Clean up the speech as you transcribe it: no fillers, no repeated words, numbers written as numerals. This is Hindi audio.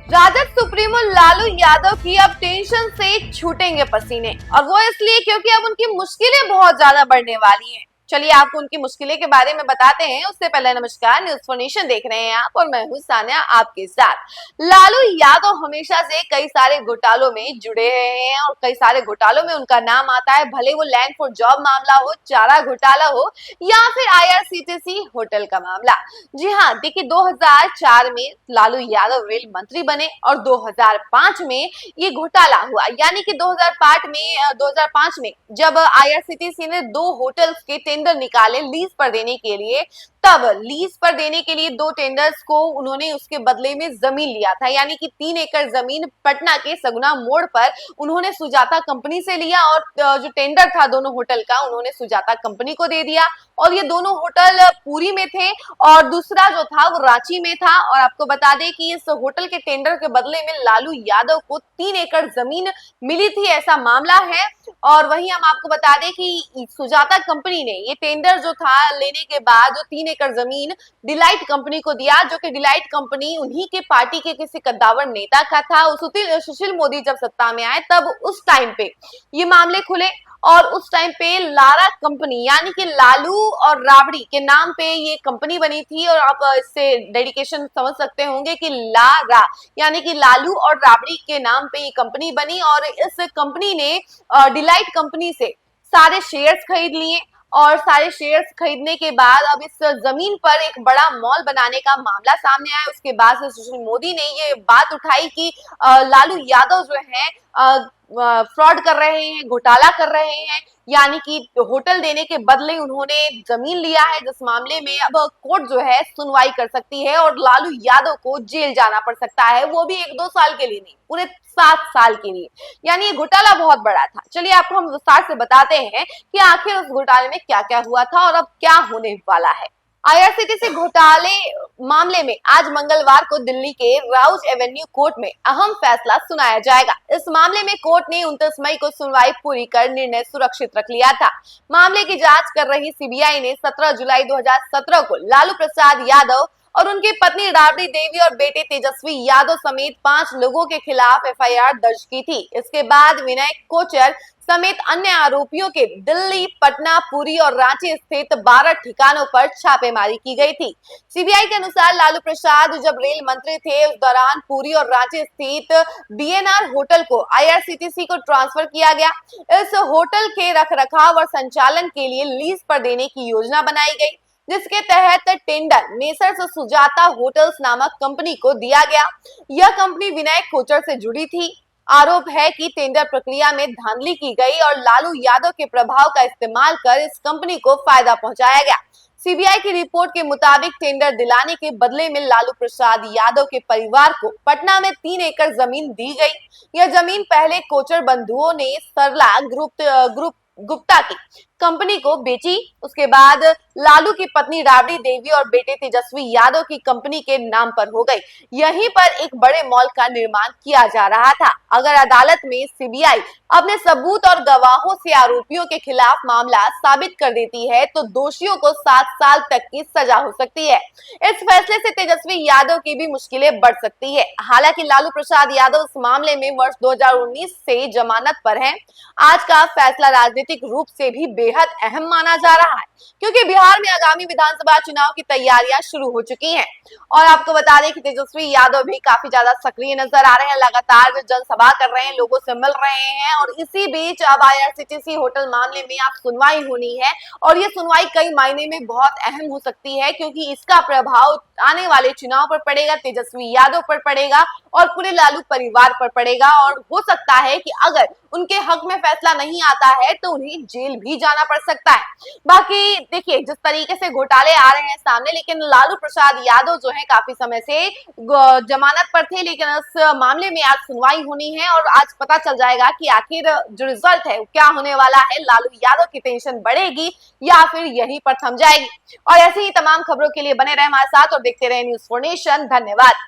राजद सुप्रीमो लालू यादव की अब टेंशन से छूटेंगे पसीने, और वो इसलिए क्योंकि अब उनकी मुश्किलें बहुत ज्यादा बढ़ने वाली हैं। चलिए आपको उनकी मुश्किलें के बारे में बताते हैं। उससे पहले नमस्कार, न्यूज़ फॉर नेशन देख रहे हैं आप और मैं हूं सान्या आपके साथ। लालू यादव हमेशा से कई सारे घोटालों में जुड़े रहे हैं और कई सारे घोटालों में उनका नाम आता है, भले वो लैंड फॉर जॉब मामला हो, चारा घोटाला हो या फिर आईआरसीटीसी होटल का मामला। जी हाँ, देखिए 2004 में लालू यादव रेल मंत्री बने और 2005 में ये घोटाला हुआ। यानी कि 2005 में जब आईआरसीटीसी ने 2 होटल्स के टेंडर निकाले लीज पर देने के लिए, तब लीज पर देने के लिए 2 टेंडर्स को उन्होंने उसके बदले में जमीन लिया था। यानी कि 3 एकड़ जमीन पटना के सगुना मोड़ पर उन्होंने सुजाता कंपनी से लिया और जो टेंडर था दोनों होटल का उन्होंने सुजाता कंपनी को दे दिया। और ये दोनों होटल पुरी में थे और दूसरा जो था वो रांची में था। और आपको बता दें कि इस होटल के टेंडर के बदले में लालू यादव को 3 एकड़ जमीन मिली थी, ऐसा मामला है। और वहीं हम आपको बता दें कि सुजाता कंपनी ने ये टेंडर जो था लेने के बाद जो 3 एकड़ जमीन डिलाइट कंपनी को दिया, जो कि डिलाइट कंपनी उन्हीं के पार्टी के किसी कद्दावर नेता का था। सुशील मोदी जब सत्ता में आए तब उस टाइम पे ये मामले खुले और उस टाइम पे लारा कंपनी यानी कि लालू और राबड़ी के नाम पे ये कंपनी बनी थी। और आप इससे डेडिकेशन समझ सकते होंगे कि लारा यानी कि लालू और राबड़ी के नाम पे ये कंपनी बनी। और इस कंपनी ने डिलाइट कंपनी से सारे शेयर्स खरीद लिए और सारे शेयर्स खरीदने के बाद अब इस जमीन पर एक बड़ा मॉल बनाने का मामला सामने आया। उसके बाद से सुशील मोदी ने ये बात उठाई कि लालू यादव जो है फ्रॉड कर रहे हैं, घोटाला कर रहे हैं, यानी कि होटल देने के बदले उन्होंने जमीन लिया है, जिस मामले में अब कोर्ट जो है सुनवाई कर सकती है और लालू यादव को जेल जाना पड़ सकता है, वो भी 1-2 साल के लिए नहीं, पूरे 7 साल के लिए। यानी ये घोटाला बहुत बड़ा था। चलिए आपको हम विस्तार से बताते हैं कि आखिर उस घोटाले में क्या क्या हुआ था और अब क्या होने वाला है। आईआरसीटीसी घोटाले मामले में आज मंगलवार को दिल्ली के राउज एवेन्यू कोर्ट में अहम फैसला सुनाया जाएगा। इस मामले में कोर्ट ने 29 मई को सुनवाई पूरी कर निर्णय सुरक्षित रख लिया था। मामले की जांच कर रही सीबीआई ने 17 जुलाई 2017 को लालू प्रसाद यादव और उनकी पत्नी राबड़ी देवी और बेटे तेजस्वी यादव समेत 5 लोगों के खिलाफ एफआईआर दर्ज की थी। इसके बाद विनय कोचर समेत अन्य आरोपियों के दिल्ली, पटना, पुरी और रांची स्थित 12 ठिकानों पर छापेमारी की गई थी। सीबीआई के अनुसार लालू प्रसाद जब रेल मंत्री थे उस दौरान पुरी और रांची स्थित बीएनआर होटल को आईआरसीटीसी को ट्रांसफर किया गया। इस होटल के रखरखाव और संचालन के लिए लीज पर देने की योजना बनाई गई, जिसके तहत टेंडर मेसर्स सुजाता होटल्स नामक कंपनी को दिया गया। यह कंपनी विनय कोचर से जुड़ी थी। आरोप है कि टेंडर प्रक्रिया में धांधली की गई और लालू यादव के प्रभाव का इस्तेमाल कर इस कंपनी को फायदा पहुंचाया गया। सीबीआई की रिपोर्ट के मुताबिक टेंडर दिलाने के बदले में लालू प्रसाद यादव के परिवार को पटना में 3 एकड़ जमीन दी गई। यह जमीन पहले कोचर बंधुओं ने सरला ग्रुप गुप्ता की कंपनी को बेची। उसके बाद लालू की पत्नी राबड़ी देवी और बेटे तेजस्वी यादव की कंपनी के नाम पर हो गई। यहीं पर एक बड़े मॉल का निर्माण किया जा रहा था। अगर अदालत में सीबीआई अपने सबूत और गवाहों से आरोपियों के खिलाफ मामला साबित कर देती है तो दोषियों को 7 साल तक की सजा हो सकती है। इस फैसले से तेजस्वी यादव की भी मुश्किलें बढ़ सकती है। हालांकि लालू प्रसाद यादव इस मामले में वर्ष 2019 से जमानत पर हैं। आज का फैसला राजनीतिक रूप से भी बेहद अहम माना जा रहा है, क्योंकि बिहार में आगामी विधानसभा चुनाव की तैयारियां शुरू हो चुकी हैं। और आपको बता दें कि तेजस्वी यादव भी काफी ज्यादा सक्रिय नजर आ रहे हैं, लगातार वे जनसभा कर रहे हैं, लोगों से मिल रहे हैं। और इसी बीच अब आईआरसीटीसी होटल मामले में अब सुनवाई होनी है और ये सुनवाई कई मायने में बहुत अहम हो सकती है, क्योंकि इसका प्रभाव आने वाले चुनाव पर पड़ेगा, तेजस्वी यादव पर पड़ेगा और पूरे लालू परिवार पर पड़ेगा। और हो सकता है कि अगर उनके हक में फैसला नहीं आता है तो उन्हें जेल भी जाना पड़ सकता है। बाकी देखिए जिस तरीके से घोटाले आ रहे हैं सामने, लेकिन लालू प्रसाद यादव जो है काफी समय से जमानत पर थे, लेकिन इस मामले में आज सुनवाई होनी है और आज पता चल जाएगा कि आखिर जो रिजल्ट है क्या होने वाला है। लालू यादव की टेंशन बढ़ेगी या फिर यहीं पर थम जाएगी। और ऐसे ही तमाम खबरों के लिए बने रहे हमारे साथ और देखते रहे न्यूज़ फॉर नेशन। धन्यवाद।